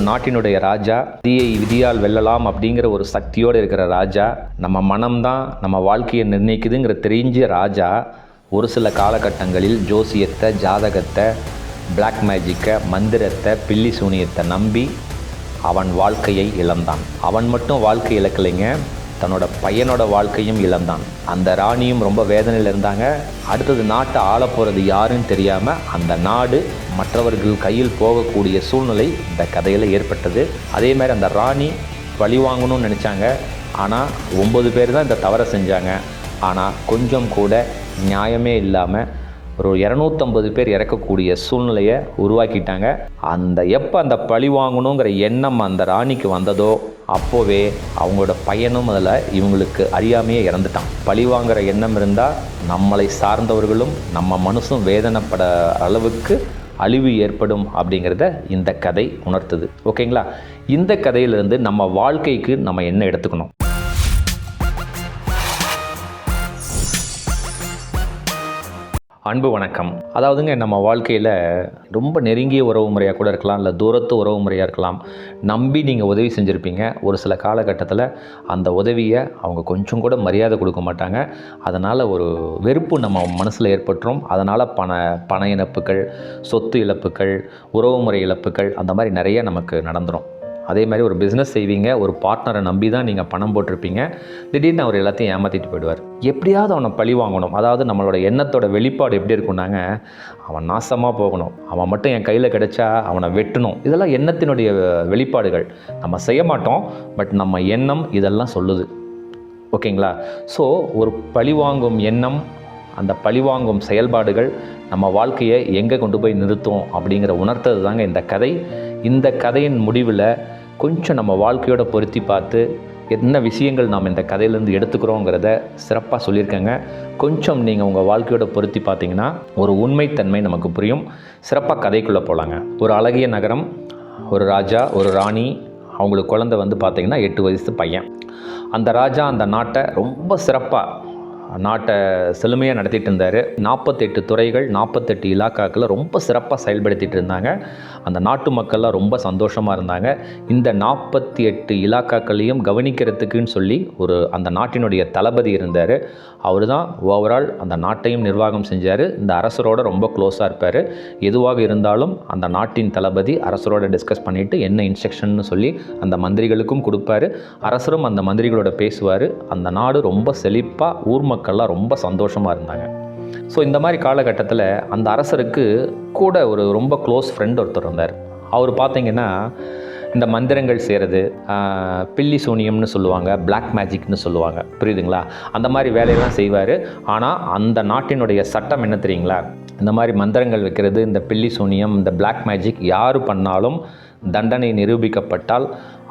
நாட்டினுடைய ராஜா, விதியை விதியால் வெல்லலாம் அப்படிங்கிற ஒரு சக்தியோடு இருக்கிற ராஜா, நம்ம மனம்தான் நம்ம வாழ்க்கையை நிர்ணயிக்குதுங்கிற தெரிஞ்ச ராஜா ஒரு சில காலகட்டங்களில் ஜோசியத்தை, ஜாதகத்தை, பிளாக் மேஜிக்கை, மந்திரத்தை, பில்லி சூனியத்தை நம்பி அவன் வாழ்க்கையை இழந்தான். அவன் மட்டும் வாழ்க்கை இழக்கலைங்க, தன்னோட பையனோட வாழ்க்கையும் இழந்தான். அந்த ராணியும் ரொம்ப வேதனையில் இருந்தாங்க. அடுத்தது நாட்டை ஆள போகிறது யாருன்னு தெரியாமல் அந்த நாடு மற்றவர்கள் கையில் போகக்கூடிய சூழ்நிலை இந்த கதையில் ஏற்பட்டது. அதே மாதிரி அந்த ராணி பழி வாங்கணும்னு நினச்சாங்க. ஆனால் 9 பேர் தான் இந்த தவறை செஞ்சாங்க. ஆனால் கொஞ்சம் கூட நியாயமே இல்லாமல் ஒரு 250 பேர் இறக்கக்கூடிய சூழ்நிலையை உருவாக்கிட்டாங்க. எப்போ அந்த பழி வாங்கணுங்கிற எண்ணம் அந்த ராணிக்கு வந்ததோ அப்போவே அவங்களோட பையனும் அதில் இவங்களுக்கு அறியாமையே இறந்துட்டான். பழி வாங்குகிற எண்ணம் இருந்தால் நம்மளை சார்ந்தவர்களும் நம்ம மனசும் வேதனைப்பட அளவுக்கு அழிவு ஏற்படும் அப்படிங்கிறத இந்த கதை உணர்த்துது. ஓகேங்களா? இந்த கதையிலிருந்து நம்ம வாழ்க்கைக்கு நம்ம என்ன எடுத்துக்கணும்? அன்பு வணக்கம். அதாவதுங்க, நம்ம வாழ்க்கையில் ரொம்ப நெருங்கிய உறவு முறையாக கூட இருக்கலாம், இல்லை தூரத்து உறவு முறையாக இருக்கலாம். நம்பி நீங்கள் உதவி செஞ்சுருப்பீங்க. ஒரு சில காலகட்டத்தில் அந்த உதவியை அவங்க கொஞ்சம் கூட மரியாதை கொடுக்க மாட்டாங்க. அதனால் ஒரு வெறுப்பு நம்ம மனசில் ஏற்பட்டுரும். அதனால் பண இழப்புகள், சொத்து இழப்புகள், உறவு முறை இழப்புகள் அந்த மாதிரி நிறைய நமக்கு நடந்துடும். அதே மாதிரி ஒரு பிஸ்னஸ் செய்வீங்க, ஒரு பார்ட்னரை நம்பி தான் நீங்கள் பணம் போட்டிருப்பீங்க. திடீர்னு அவர் எல்லாத்தையும் ஏமாற்றிட்டு போயிடுவார். எப்படியாவது அவனை பழி வாங்கணும். அதாவது நம்மளோட எண்ணத்தோட வெளிப்பாடு எப்படி இருக்குன்னாங்க, அவன் நாசமாக போகணும், அவன் மட்டும் என் கையில் கிடைச்சா அவனை வெட்டணும். இதெல்லாம் எண்ணத்தினுடைய வெளிப்பாடுகள். நம்ம செய்ய மாட்டோம், பட் நம்ம எண்ணம் இதெல்லாம் சொல்லுது. ஓகேங்களா? ஸோ ஒரு பழிவாங்கும் எண்ணம், அந்த பழிவாங்கும் செயல்பாடுகள் நம்ம வாழ்க்கையை எங்கே கொண்டு போய் நிறுத்தும் அப்படிங்கிற உணர்த்தது தாங்க இந்த கதை. இந்த கதையின் முடிவில் கொஞ்சம் நம்ம வாழ்க்கையோட பொருத்தி பார்த்து என்ன விஷயங்கள் நாம் இந்த கதையிலேருந்து எடுத்துக்கிறோங்கிறத சிறப்பாக சொல்லியிருக்கேங்க. கொஞ்சம் நீங்கள் உங்கள் வாழ்க்கையோட பொருத்தி பார்த்தீங்கன்னா ஒரு உண்மைத்தன்மை நமக்கு புரியும். சிறப்பாக கதைக்குள்ளே போகலாங்க. ஒரு அழகிய நகரம், ஒரு ராஜா, ஒரு ராணி, அவங்களுக்கு குழந்தை பார்த்திங்கன்னா 8 வயசு பையன். அந்த ராஜா அந்த நாட்டை ரொம்ப சிறப்பாக செழுமையாக நடத்திட்டு இருந்தார். 48 துறைகள், 48 இலாக்காக்களை ரொம்ப சிறப்பாக செயல்படுத்திட்டு இருந்தாங்க. அந்த நாட்டு மக்கள்லாம் ரொம்ப சந்தோஷமாக இருந்தாங்க. இந்த 48 இலாக்காக்களையும் கவனிக்கிறதுக்குன்னு சொல்லி அந்த நாட்டினுடைய தளபதி இருந்தார். அவர் தான் ஓவரால் அந்த நாட்டையும் நிர்வாகம் செஞ்சார். இந்த அரசரோட ரொம்ப க்ளோஸாக இருப்பார். எதுவாக இருந்தாலும் அந்த நாட்டின் தளபதி அரசரோட டிஸ்கஸ் பண்ணிவிட்டு என்ன இன்ஸ்ட்ரக்ஷன்னு சொல்லி அந்த மந்திரிகளுக்கும் கொடுப்பாரு. அரசரும் அந்த மந்திரிகளோட பேசுவார். அந்த நாடு ரொம்ப செழிப்பாக, ஊர் மக்கள்லாம் ரொம்ப சந்தோஷமாக இருந்தாங்க. ஸோ இந்த மாதிரி காலகட்டத்தில் அந்த அரசருக்கு கூட ஒரு ரொம்ப க்ளோஸ் ஃப்ரெண்ட் ஒருத்தர் இருந்தார். அவர் பார்த்திங்கன்னா இந்த மந்திரங்கள் செய்கிறது, பில்லி சூனியம்னு சொல்லுவாங்க, பிளாக் மேஜிக்னு சொல்லுவாங்க, புரியுதுங்களா? அந்த மாதிரி வேலையெல்லாம் செய்வார். ஆனால் அந்த நாட்டினுடைய சட்டம் என்ன தெரியுங்களா? இந்த மாதிரி மந்திரங்கள் வைக்கிறது, இந்த பில்லி சூனியம், இந்த பிளாக் மேஜிக் யார் பண்ணாலும் தண்டனை நிரூபிக்கப்பட்டால்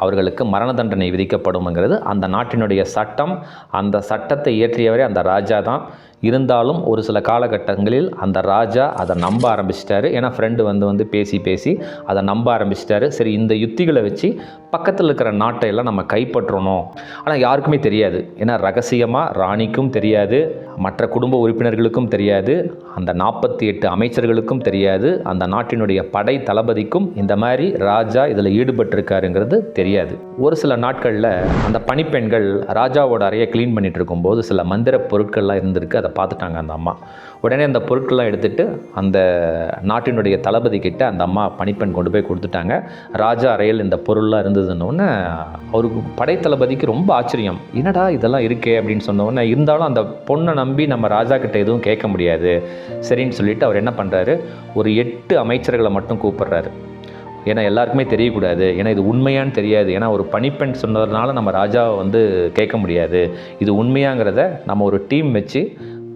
அவர்களுக்கு மரண தண்டனை விதிக்கப்படும்ங்கிறது அந்த நாட்டினுடைய சட்டம். அந்த சட்டத்தை இயற்றியவரே அந்த ராஜா தான். இருந்தாலும் ஒரு சில காலகட்டங்களில் அந்த ராஜா அதை நம்ப ஆரம்பிச்சிட்டாரு. ஏன்னா ஃப்ரெண்டு வந்து பேசி அதை நம்ப ஆரம்பிச்சிட்டாரு. சரி, இந்த யுத்திகளை வச்சு பக்கத்தில் இருக்கிற நாட்டையெல்லாம் நம்ம கைப்பற்றணும். ஆனால் யாருக்குமே தெரியாது. ஏன்னா ரகசியமாக ராணிக்கும் தெரியாது, மற்ற குடும்ப உறுப்பினர்களுக்கும் தெரியாது, அந்த 48 அமைச்சர்களுக்கும் தெரியாது, அந்த நாட்டினுடைய படை தளபதிக்கும் இந்த மாதிரி ராஜா இதில் ஈடுபட்டிருக்காருங்கிறது தெரியாது. ஒரு சில நாட்களில் அந்த பணிப்பெண்கள் ராஜாவோட அறையை க்ளீன் பண்ணிகிட்டு இருக்கும்போது சில மந்திர பொருட்கள்லாம் இருந்திருக்கு. அதை பார்த்துட்டாங்க அந்த அம்மா. உடனே அந்த பொருட்கள்லாம் எடுத்துகிட்டு அந்த நாட்டினுடைய தளபதி கிட்ட அந்த அம்மா பணிப்பெண் கொண்டு போய் கொடுத்துட்டாங்க. ராஜா அறையில் இந்த பொருள்லாம் இருந்ததுன்னொன்னே அவருக்கு படைத்தளபதிக்கு ரொம்ப ஆச்சரியம். என்னடா இதெல்லாம் இருக்கே அப்படின்னு சொன்னோன்னே, இருந்தாலும் அந்த பொண்ணை நம்பி நம்ம ராஜா கிட்ட எதுவும் கேட்க முடியாது. சரின்னு சொல்லிட்டு அவர் என்ன பண்ணுறாரு, ஒரு 8 அமைச்சர்களை மட்டும் கூப்பிட்றாரு. ஏன்னா எல்லாருக்குமே தெரியக்கூடாது, ஏன்னா இது உண்மையான்னு தெரியாது. ஏன்னா ஒரு பணிப்பெண் சொன்னதுனால நம்ம ராஜாவை கேட்க முடியாது. இது உண்மையாங்கிறத நம்ம ஒரு டீம் வச்சு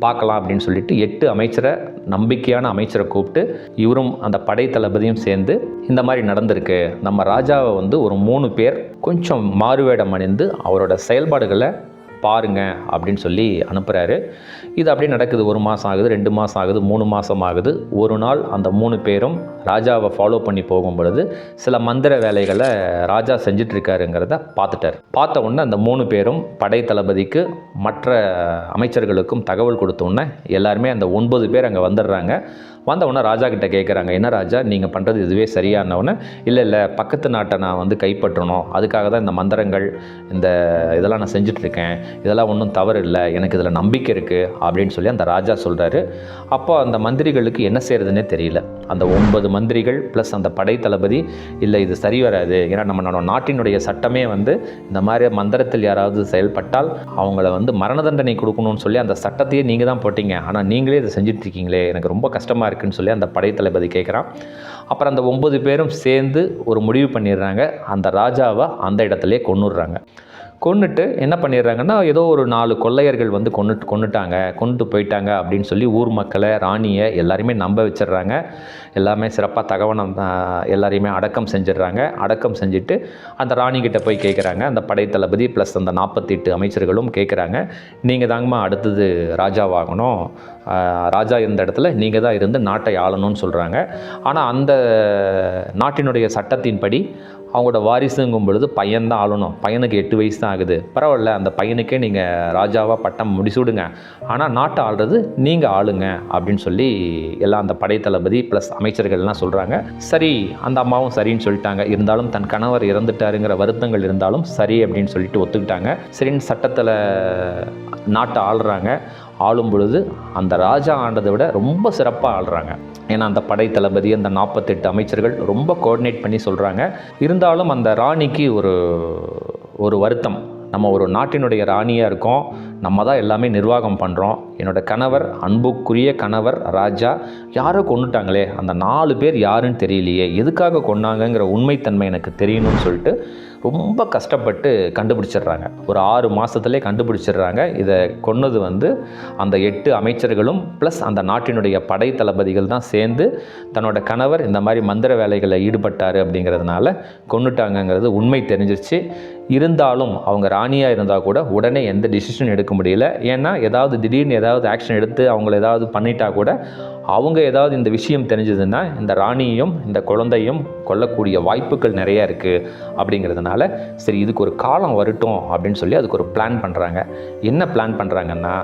பார்க்கலாம் அப்படின்னு சொல்லிட்டு 8 அமைச்சரை, நம்பிக்கையான அமைச்சரை கூப்பிட்டு இவரும் அந்த படை தளபதியும் சேர்ந்து இந்த மாதிரி நடந்திருக்கு, நம்ம ராஜாவை ஒரு 3 பேர் கொஞ்சம் மாறுவேடம் அணிந்து அவரோட செயல்பாடுகளை பாருங்க அப்படின்னு சொல்லி அனுப்புகிறாரு. இது அப்படியே நடக்குது. 1 மாதம் ஆகுது, 2 மாதம் ஆகுது, 3 மாதம் ஆகுது. ஒரு நாள் அந்த 3 பேரும் ராஜாவை ஃபாலோ பண்ணி போகும் பொழுது சில மந்திர வேலைகளை ராஜா செஞ்சிட்ருக்காருங்கிறத பார்த்துட்டார். பார்த்த உடனே அந்த 3 பேரும் படை தளபதிக்கு மற்ற அமைச்சர்களுக்கும் தகவல் கொடுத்த உடனே எல்லாருமே அந்த 9 பேர் அங்கே வந்துடுறாங்க. வந்த உடனே ராஜா கிட்ட கேட்குறாங்க, என்ன ராஜா நீங்கள் பண்ணுறது இதுவே சரியானவொன்னே, இல்லை பக்கத்து நாட்டை நான் வந்து கைப்பற்றணும், அதுக்காக தான் இந்த மந்திரங்கள் இந்த இதெல்லாம் நான் செஞ்சிட்ருக்கேன், இதெல்லாம் ஒன்றும் தவறு இல்லை, எனக்கு இதில் நம்பிக்கை இருக்குது அப்படின்னு சொல்லி அந்த ராஜா சொல்கிறாரு. அப்போ அந்த மந்திரிகளுக்கு என்ன செய்கிறதுனே தெரியல. அந்த 9 மந்திரிகள் ப்ளஸ் அந்த படை தளபதி, இல்லை இது சரி வராது, ஏன்னா நம்ம நாட்டினுடைய சட்டமே வந்து இந்த மாதிரி மந்திரத்தில் யாராவது செயல்பட்டால் அவங்கள வந்து மரண தண்டனை கொடுக்கணும்னு சொல்லி அந்த சட்டத்தையே நீங்கள் தான் போட்டீங்க, ஆனால் நீங்களே இதை செஞ்சிட்ருக்கீங்களே, எனக்கு ரொம்ப கஷ்டமாக இருக்குன்னு சொல்லி அந்த படைத்தளபதி கேட்குறான். அப்புறம் அந்த 9 பேரும் சேர்ந்து ஒரு முடிவு பண்ணிடுறாங்க, அந்த ராஜாவை அந்த இடத்துலையே கொன்னுடுறாங்க. கொன்னுட்டு என்ன பண்ணிடுறாங்கன்னா, ஏதோ ஒரு 4 கொள்ளையர்கள் வந்து கொண்டுட்டு போயிட்டாங்க அப்படின்னு சொல்லி ஊர் மக்களை, ராணியை எல்லாரையுமே நம்ப வச்சிடுறாங்க. எல்லாமே சிறப்பாக தகவனம் எல்லாரையுமே அடக்கம் செஞ்சிடுறாங்க. அடக்கம் செஞ்சுட்டு அந்த ராணிக்கிட்ட போய் கேட்குறாங்க, அந்த படைத்தளபதி ப்ளஸ் அந்த 48 அமைச்சர்களும் கேட்குறாங்க, நீங்கள் தாங்கம்மா அடுத்தது ராஜாவாகணும், ராஜா இருந்த இடத்துல நீங்கள் தான் இருந்து நாட்டை ஆளணும்னு சொல்கிறாங்க. ஆனால் அந்த நாட்டினுடைய சட்டத்தின்படி அவங்களோட வாரிசுங்கும் பொழுது பையன்தான் ஆளணும், பையனுக்கு 8 வயசு தான் ஆகுது, பரவாயில்ல அந்த பையனுக்கே நீங்கள் ராஜாவாக பட்டம் முடிசூடுங்க, ஆனால் நாட்டை ஆள்றது நீங்கள் ஆளுங்க அப்படின்னு சொல்லி எல்லாம் அந்த படைத்தளபதி ப்ளஸ் அமைச்சர்கள்லாம் சொல்கிறாங்க. சரி, அந்த அம்மாவும் சரின்னு சொல்லிட்டாங்க. இருந்தாலும் தன் கணவர் இறந்துட்டாருங்கிற வருத்தங்கள் இருந்தாலும் சரி அப்படின்னு சொல்லிட்டு ஒத்துக்கிட்டாங்க. சரின்னு சட்டத்தில் நாட்டை ஆள்றாங்க. ஆளும் பொழுது அந்த ராஜா ஆண்டதை விட ரொம்ப சிறப்பாக ஆள்றாங்க. ஏன்னா அந்த படை தளபதி, அந்த 48 அமைச்சர்கள் ரொம்ப கோஆர்டினேட் பண்ணி சொல்கிறாங்க. இருந்தாலும் அந்த ராணிக்கு ஒரு வருத்தம், நம்ம ஒரு நாட்டினுடைய ராணியாக இருக்கோம், நம்ம தான் எல்லாமே நிர்வாகம் பண்ணுறோம், என்னோடய கணவர், அன்புக்குரிய கணவர் ராஜா யாரோ கொண்டுட்டாங்களே, அந்த 4 பேர் யாருன்னு தெரியலையே, எதுக்காக கொண்டாங்கங்கிற உண்மைத்தன்மை எனக்கு தெரியணும்னு சொல்லிட்டு ரொம்ப கஷ்டப்பட்டு கண்டுபிடிச்சிடுறாங்க. ஒரு 6 மாதத்துலேயே கண்டுபிடிச்சிடுறாங்க. இதை கொன்னது வந்து அந்த 8 அமைச்சர்களும் ப்ளஸ் அந்த நாட்டினுடைய படை தளபதிகள் தான் சேர்ந்து தன்னோட கணவர் இந்த மாதிரி மந்திர வேலைகளில் ஈடுபட்டார் அப்படிங்கிறதுனால கொண்டுட்டாங்கங்கிறது உண்மை தெரிஞ்சிருச்சு. இருந்தாலும் அவங்க ராணியாக இருந்தால் கூட உடனே எந்த டிசிஷன் எடுக்க முடியல. ஏன்னா ஏதாவது திடீர்னு ஏதாவது ஆக்ஷன் எடுத்து அவங்கள ஏதாவது பண்ணிட்டா கூட அவங்க ஏதாவது இந்த விஷயம் தெரிஞ்சதுன்னா இந்த ராணியையும் இந்த குழந்தையும் கொல்லக்கூடிய வாய்ப்புகள் நிறையா இருக்குது. அப்படிங்கிறதுனால சரி இதுக்கு ஒரு காலம் வரட்டும் அப்படின்னு சொல்லி அதுக்கு ஒரு பிளான் பண்ணுறாங்க. என்ன பிளான் பண்ணுறாங்கன்னா,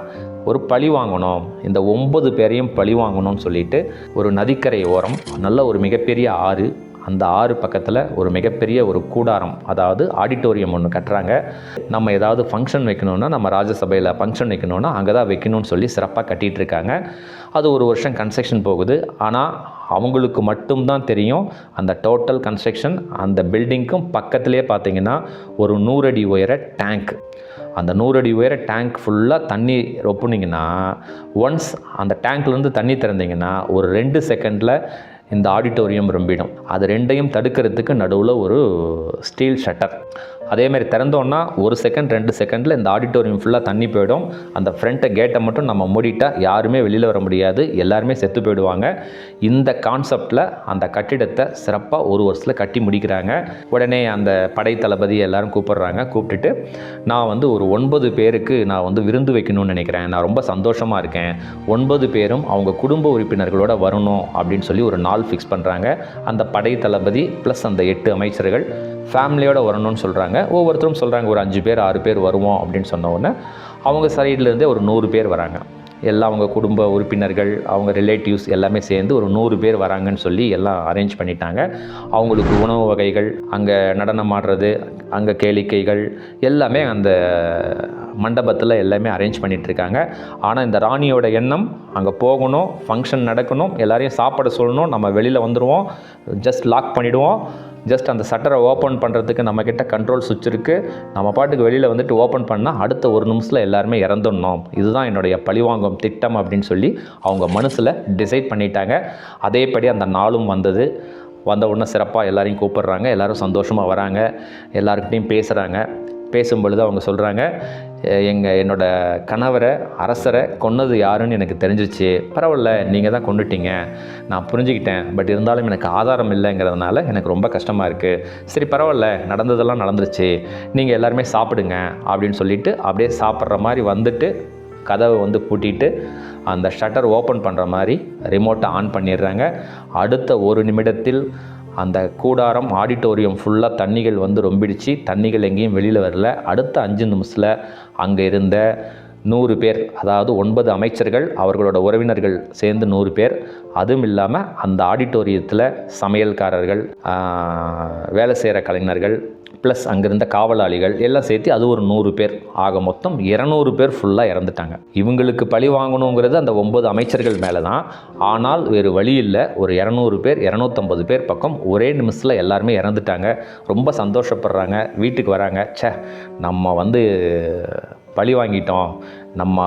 ஒரு பழி வாங்கணும், இந்த 9 பேரையும் பழி வாங்கணும்னு சொல்லிட்டு ஒரு நதிக்கரை ஓரம் நல்ல ஒரு மிகப்பெரிய ஆறு, அந்த ஆறு பக்கத்தில் ஒரு மிகப்பெரிய ஒரு கூடாரம், அதாவது ஆடிட்டோரியம் ஒன்று கட்டுறாங்க. நம்ம ஏதாவது ஃபங்க்ஷன் வைக்கணுன்னா, நம்ம ராஜசபையில் ஃபங்க்ஷன் வைக்கணுன்னா அங்கே தான் வைக்கணும்னு சொல்லி சிறப்பாக கட்டிகிட்டு இருக்காங்க. அது ஒரு வருஷம் கன்ஸ்ட்ரக்ஷன் போகுது. ஆனால் அவங்களுக்கு மட்டும்தான் தெரியும் அந்த டோட்டல் கன்ஸ்ட்ரக்ஷன். அந்த பில்டிங்க்கும் பக்கத்துலேயே பார்த்திங்கன்னா ஒரு 100 அடி உயர டேங்க். அந்த 100 அடி உயர டேங்க் ஃபுல்லாக தண்ணி ரொப்புனிங்கன்னா, ஒன்ஸ் அந்த டேங்க்லேருந்து தண்ணி திறந்தீங்கன்னா ஒரு 2 செகண்டில் இந்த ஆடிட்டோரியம் ரொம்பிடும். அது ரெண்டையும் தடுக்கிறதுக்கு நடுவில் ஒரு ஸ்டீல் ஷட்டர். அதேமாதிரி திறந்தோன்னா 1 செகண்ட் 2 செகண்டில் இந்த ஆடிட்டோரியம் ஃபுல்லாக தண்ணி போயிடும். அந்த ஃப்ரண்ட்டை கேட்டை மட்டும் நம்ம மூடிட்டால் யாருமே வெளியில் வர முடியாது, எல்லாருமே செத்து போயிடுவாங்க. இந்த கான்செப்டில் அந்த கட்டிடத்தை சிறப்பாக 1 வருஷத்தில் கட்டி முடிக்கிறாங்க. உடனே அந்த படை தளபதி எல்லோரும் கூப்பிட்றாங்க. கூப்பிட்டுட்டு நான் வந்து ஒரு 9 பேருக்கு நான் வந்து விருந்து வைக்கணும்னு நினைக்கிறேன், நான் ரொம்ப சந்தோஷமாக இருக்கேன், 9 பேரும் அவங்க குடும்ப உறுப்பினர்களோட வரணும் அப்படின்னு சொல்லி ஒரு நாள் ஃபிக்ஸ் பண்ணுறாங்க. அந்த படை தளபதி ப்ளஸ் அந்த 8 அமைச்சர்கள் ஃபேமிலியோடு வரணும்னு சொல்கிறாங்க. ஒவ்வொருத்தரும் சொல்கிறாங்க ஒரு 5 பேர் 6 பேர் வருவோம் அப்படின்னு சொன்ன உடனே அவங்க சைட்லேருந்தே ஒரு 100 பேர் வராங்க. எல்லாம் அவங்க குடும்ப உறுப்பினர்கள், அவங்க ரிலேட்டிவ்ஸ் எல்லாமே சேர்ந்து ஒரு 100 பேர் வராங்கன்னு சொல்லி எல்லாம் அரேஞ்ச் பண்ணிட்டாங்க. அவங்களுக்கு உணவு வகைகள், அங்கே நடனம் ஆடுறது, அங்கே கேளிக்கைகள் எல்லாமே அந்த மண்டபத்தில் எல்லாமே அரேஞ்ச் பண்ணிகிட்ருக்காங்க. ஆனால் இந்த ராணியோட எண்ணம் அங்கே போகணும், ஃபங்க்ஷன் நடக்கணும், எல்லாரையும் சாப்பிட சொல்லணும், நம்ம வெளியில் வந்துடுவோம், ஜஸ்ட் லாக் பண்ணிவிடுவோம், ஜஸ்ட் அந்த சட்டரை ஓப்பன் பண்ணுறதுக்கு நம்மக்கிட்ட கண்ட்ரோல் சுவிட்ச் இருக்குது, நம்ம பாட்டுக்கு வெளியில் வந்துட்டு ஓப்பன் பண்ணால் அடுத்த 1 நிமிஷத்தில் எல்லாருமே இறந்துடணும், இதுதான் என்னுடைய பழிவாங்கும் திட்டம் அப்படின்னு சொல்லி அவங்க மனசில் டிசைட் பண்ணிட்டாங்க. அதேபடி அந்த நாளும் வந்தது. வந்த உடனே சிறப்பாக எல்லாரையும் கூப்பிட்றாங்க. எல்லோரும் சந்தோஷமாக வராங்க, எல்லாருக்கிட்டையும் பேசுகிறாங்க. பேசும்பொழுது அவங்க சொல்கிறாங்க, என்னோடய கணவரை, அரசரை கொன்னது யாருன்னு எனக்கு தெரிஞ்சிச்சு, பரவாயில்ல நீங்கள் தான் கொண்டுட்டீங்க, நான் புரிஞ்சுக்கிட்டேன், பட் இருந்தாலும் எனக்கு ஆதாரம் இல்லைங்கிறதுனால எனக்கு ரொம்ப கஷ்டமாக இருக்குது, சரி பரவாயில்ல நடந்ததெல்லாம் நடந்துருச்சு, நீங்கள் எல்லாருமே சாப்பிடுங்க அப்படின்னு சொல்லிவிட்டு அப்படியே சாப்பிட்ற மாதிரி வந்துட்டு கதவை வந்து பூட்டிட்டு அந்த ஷட்டர் ஓப்பன் பண்ணுற மாதிரி ரிமோட்டை ஆன் பண்ணிடுறாங்க. அடுத்த 1 நிமிடத்தில் அந்த கூடாரம் ஆடிட்டோரியம் ஃபுல்லாக தண்ணிகள் வந்து ரொம்பிடுச்சு. தண்ணிகள் எங்கேயும் வெளியில் வரல. அடுத்த 5 நிமிஷத்தில் அங்கே இருந்த 100 பேர், அதாவது 9 அமைச்சர்கள் அவர்களோட உறவினர்கள் சேர்ந்து 100 பேர். அதுவும் இல்லாமல் அந்த ஆடிட்டோரியத்தில் சமையல்காரர்கள், வேலை செய்கிற கலைஞர்கள், ப்ளஸ் அங்கிருந்த காவலாளிகள் எல்லாம் சேர்த்து அது ஒரு 100 பேர். ஆக மொத்தம் 200 பேர் ஃபுல்லாக இறந்துட்டாங்க. இவங்களுக்கு பழி வாங்கணுங்கிறது அந்த 9 அமைச்சர்கள் மேலே தான். ஆனால் வேறு வழி இல்லை. ஒரு 200 பேர் 250 பேர் பக்கம் ஒரே நிமிஷத்தில் எல்லாருமே இறந்துட்டாங்க. ரொம்ப சந்தோஷப்படுறாங்க. வீட்டுக்கு வராங்க. நம்ம பழி வாங்கிட்டோம், நம்ம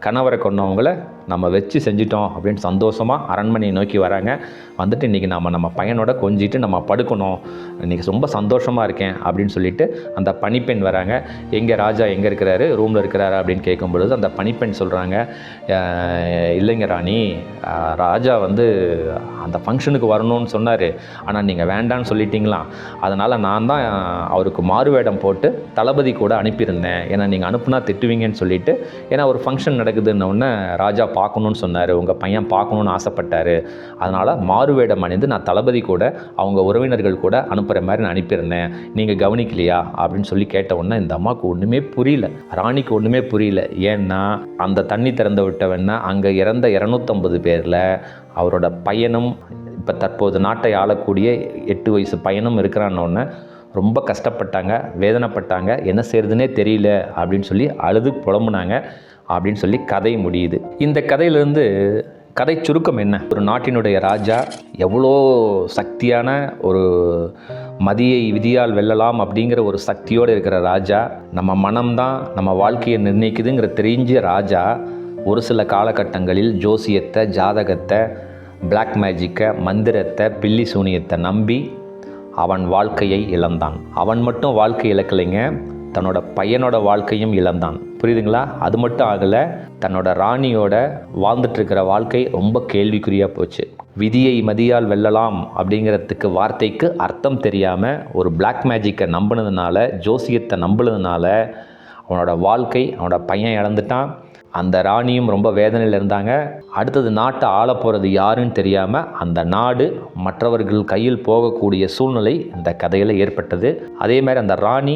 கணவரை கொண்டவங்கள நம்ம வச்சு செஞ்சிட்டோம் அப்படின்னு சந்தோஷமாக அரண்மனையை நோக்கி வராங்க. வந்துட்டு இன்றைக்கி நம்ம பையனோட கொஞ்சிட்டு நம்ம படுக்கணும், இன்றைக்கி ரொம்ப சந்தோஷமாக இருக்கேன் அப்படின்னு சொல்லிட்டு அந்த பணிப்பெண் வராங்க. எங்கே ராஜா எங்கே இருக்கிறாரு, ரூமில் இருக்கிறாரு அப்படின்னு கேட்கும் பொழுது அந்த பணிப்பெண் சொல்கிறாங்க, இல்லைங்க ராணி, ராஜா அந்த ஃபங்க்ஷனுக்கு வரணும்னு சொன்னார், ஆனால் நீங்கள் வேண்டான்னு சொல்லிட்டீங்களா, அதனால் நான் தான் அவருக்கு மாறுவேடம் போட்டு தளபதி கூட அனுப்பியிருந்தேன், ஏன்னா நீங்கள் அனுப்புனா திட்டுவீங்கன்னு சொல்லிட்டு, ஏன்னா ஒரு ஃபங்க்ஷன் நடக்குதுன்னொன்னே ராஜா பார்க்கணுன்னு சொன்னார், உங்கள் பையன் பார்க்கணுன்னு ஆசைப்பட்டார், அதனால் மாறுவேடம் அணிந்து நான் தளபதி கூட அவங்க உறவினர்கள் கூட அனுப்புகிற மாதிரி நான் அனுப்பியிருந்தேன், நீங்கள் கவனிக்கலையா அப்படின்னு சொல்லி கேட்ட உடனே இந்த அம்மாவுக்கு ஒன்றுமே புரியல, ராணிக்கு ஒன்றுமே புரியல. ஏன்னா அந்த தண்ணி திறந்து விட்டவன்னா அங்கே இறந்த 250 பேரில் அவரோட பையனும் இப்போ தற்போது நாட்டை ஆளக்கூடிய 8 வயசு பையனும் இருக்கிறான்னொன்னே ரொம்ப கஷ்டப்பட்டாங்க, வேதனைப்பட்டாங்க, என்ன செய்கிறதுனே தெரியல அப்படின்னு சொல்லி அழுது புலம்புனாங்க அப்படின்னு சொல்லி கதை முடியுது. இந்த கதையிலேருந்து கதை சுருக்கம் என்ன? ஒரு நாட்டினுடைய ராஜா எவ்வளோ சக்தியான ஒரு மதியை விதியால் வெல்லலாம் அப்படிங்கிற ஒரு சக்தியோடு இருக்கிற ராஜா, நம்ம மனம்தான் நம்ம வாழ்க்கையை நிர்ணயிக்குதுங்கிற தெரிஞ்ச ராஜா ஒரு சில காலகட்டங்களில் ஜோசியத்தை, ஜாதகத்தை, பிளாக் மேஜிக்கை, மந்திரத்தை, பில்லி சூனியத்தை நம்பி அவன் வாழ்க்கையை இழந்தான். அவன் மட்டும் வாழ்க்கை இழக்கலைங்க, தன்னோட பையனோட வாழ்க்கையும் இழந்தான். புரியுதுங்களா? அது மட்டும் ஆகலை, தன்னோட ராணியோட வாழ்ந்துட்டுருக்கிற வாழ்க்கை ரொம்ப கேள்விக்குறியாக போச்சு. விதியை மதியால் வெல்லலாம் அப்படிங்கிறதுக்கு வார்த்தைக்கு அர்த்தம் தெரியாமல் ஒரு பிளாக் மேஜிக்கை நம்பினதுனால, ஜோசியத்தை நம்பினதுனால அவனோட வாழ்க்கை, அவனோட பையன் இழந்துட்டான். அந்த ராணியும் ரொம்ப வேதனையில் இருந்தாங்க. அடுத்தது நாட்டை ஆள போகிறது யாருன்னு தெரியாமல் அந்த நாடு மற்றவர்கள் கையில் போகக்கூடிய சூழ்நிலை இந்த கதையில் ஏற்பட்டது. அதே மாதிரி அந்த ராணி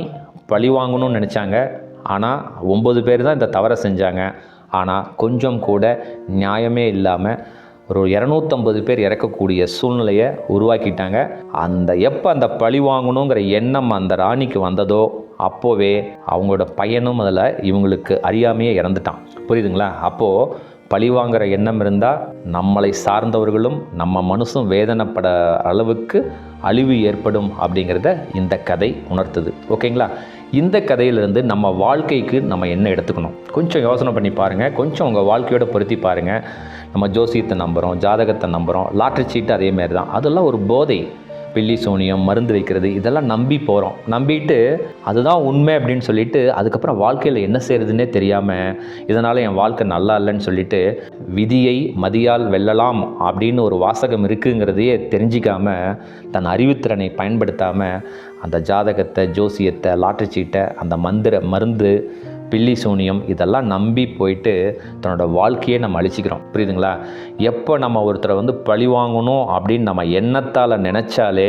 பழி வாங்கணும்னு நினச்சாங்க, ஆனால் 9 பேர் தான் இந்த தவறை செஞ்சாங்க. ஆனால் கொஞ்சம் கூட நியாயமே இல்லாமல் ஒரு 250 பேர் இறக்கக்கூடிய சூழ்நிலையை உருவாக்கிட்டாங்க. எப்போ அந்த பழி வாங்கணுங்கிற எண்ணம் அந்த ராணிக்கு வந்ததோ அப்போவே அவங்களோட பையனும் அதில் இவங்களுக்கு அறியாமையே இறந்துட்டான். புரியுதுங்களா? அப்போது பழி வாங்குகிற எண்ணம் இருந்தால் நம்மளை சார்ந்தவர்களும் நம்ம மனசும் வேதனைப்பட அளவுக்கு அழிவு ஏற்படும் அப்படிங்கிறத இந்த கதை உணர்த்துது. ஓகேங்களா? இந்த கதையிலிருந்து நம்ம வாழ்க்கைக்கு நம்ம என்ன எடுத்துக்கணும் கொஞ்சம் யோசனை பண்ணி பாருங்கள். கொஞ்சம் உங்கள் வாழ்க்கையோட பொருத்தி பாருங்கள். நம்ம ஜோசியத்தை நம்புகிறோம், ஜாதகத்தை நம்புகிறோம், லாட்ரி சீட்டு அதேமாரி தான். அதெல்லாம் ஒரு போதை. பில்லி சூனியம், மருந்து வைக்கிறது, இதெல்லாம் நம்பி போகிறோம். நம்பிட்டு அதுதான் உண்மை அப்படின்னு சொல்லிட்டு அதுக்கப்புறம் வாழ்க்கையில் என்ன செய்கிறதுனே தெரியாமல் இதனால் என் வாழ்க்கை நல்லா இல்லைன்னு சொல்லிட்டு விதியை மதியால் வெல்லலாம் அப்படின்னு ஒரு வாசகம் இருக்குங்கிறதையே தெரிஞ்சிக்காமல் தன் அறிவுத்திறனை பயன்படுத்தாமல் அந்த ஜாதகத்தை, ஜோசியத்தை, லாட்ரி சீட்டை, அந்த மருந்து, பில்லி சூனியம் இதெல்லாம் நம்பி போயிட்டு தன்னோட வாழ்க்கையை நம்ம அழிச்சிக்கிறோம். புரியுதுங்களா? எப்போ நம்ம ஒருத்தரை பழி வாங்கணும் அப்படின்னு நம்ம எண்ணத்தால் நினச்சாலே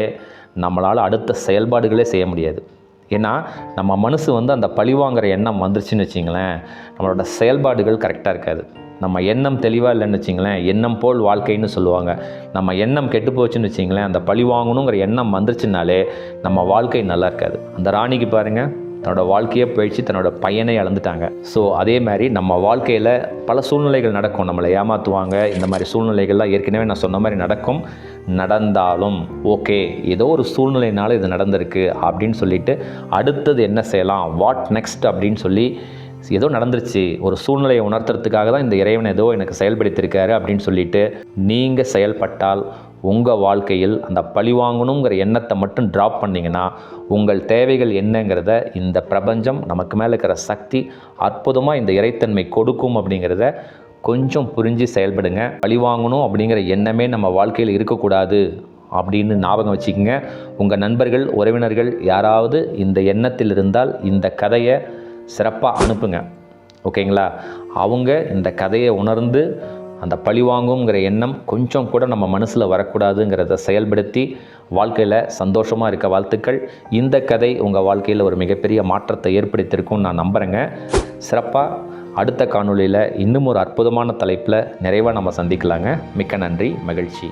நம்மளால் அடுத்த செயல்பாடுகளே செய்ய முடியாது. ஏன்னா நம்ம மனசு அந்த பழி வாங்குகிற எண்ணம் வந்துருச்சுன்னு வச்சிங்களேன், நம்மளோட செயல்பாடுகள் கரெக்டாக இருக்காது. நம்ம எண்ணம் தெளிவாக இல்லைன்னு வச்சிங்களேன், எண்ணம் போல் வாழ்க்கைன்னு சொல்லுவாங்க. நம்ம எண்ணம் கெட்டு போச்சுன்னு வச்சிங்களேன், அந்த பழி வாங்கணுங்கிற எண்ணம் வந்துருச்சுனாலே நம்ம வாழ்க்கை நல்லா இருக்காது. அந்த ராணிக்கு பாருங்கள், தன்னோட வாழ்க்கையே போயிடுச்சு, தன்னோட பையனை இழந்துட்டாங்க. ஸோ அதே மாதிரி நம்ம வாழ்க்கையில் பல சூழ்நிலைகள் நடக்கும், நம்மளை ஏமாற்றுவாங்க. இந்த மாதிரி சூழ்நிலைகள்லாம் ஏற்கனவே நான் சொன்ன மாதிரி நடக்கும். நடந்தாலும் ஓகே, ஏதோ ஒரு சூழ்நிலையினால இது நடந்திருக்கு அப்படின்னு சொல்லிட்டு அடுத்தது என்ன செய்யலாம், வாட் நெக்ஸ்ட் அப்படின்னு சொல்லி ஏதோ நடந்துருச்சு, ஒரு சூழ்நிலையை உணர்த்துறதுக்காக தான் இந்த இறைவன் ஏதோ எனக்கு செயல்படுத்தியிருக்காரு அப்படின்னு சொல்லிட்டு நீங்கள் செயல்பட்டால் உங்கள் வாழ்க்கையில் அந்த பழி வாங்கணுங்கிற எண்ணத்தை மட்டும் ட்ராப் பண்ணிங்கன்னா உங்கள் தேவைகள் என்னங்கிறத இந்த பிரபஞ்சம், நமக்கு மேலே இருக்கிற சக்தி அற்புதமாக இந்த இறைத்தன்மை கொடுக்கும் அப்படிங்கிறத கொஞ்சம் புரிஞ்சு செயல்படுங்க. பழி வாங்கணும் அப்படிங்கிற எண்ணமே நம்ம வாழ்க்கையில் இருக்கக்கூடாது அப்படின்னு ஞாபகம் வச்சுக்கோங்க. உங்கள் நண்பர்கள், உறவினர்கள் யாராவது இந்த எண்ணத்தில் இருந்தால் இந்த கதையை சிறப்பாக அனுப்புங்க. ஓகேங்களா? அவங்க இந்த கதையை உணர்ந்து அந்த பழி வாங்குங்கிற எண்ணம் கொஞ்சம் கூட நம்ம மனசில் வரக்கூடாதுங்கிறத செயல்படுத்தி வாழ்க்கையில் சந்தோஷமாக இருக்க வாழ்த்துக்கள். இந்த கதை உங்கள் வாழ்க்கையில் ஒரு மிகப்பெரிய மாற்றத்தை ஏற்படுத்தியிருக்கும்னு நான் நம்புகிறேங்க. சிறப்பாக அடுத்த காணொளியில் இன்னும் ஒரு அற்புதமான தலைப்பில் நிறைவாக நம்ம சந்திக்கலாங்க. மிக்க நன்றி, மகிழ்ச்சி.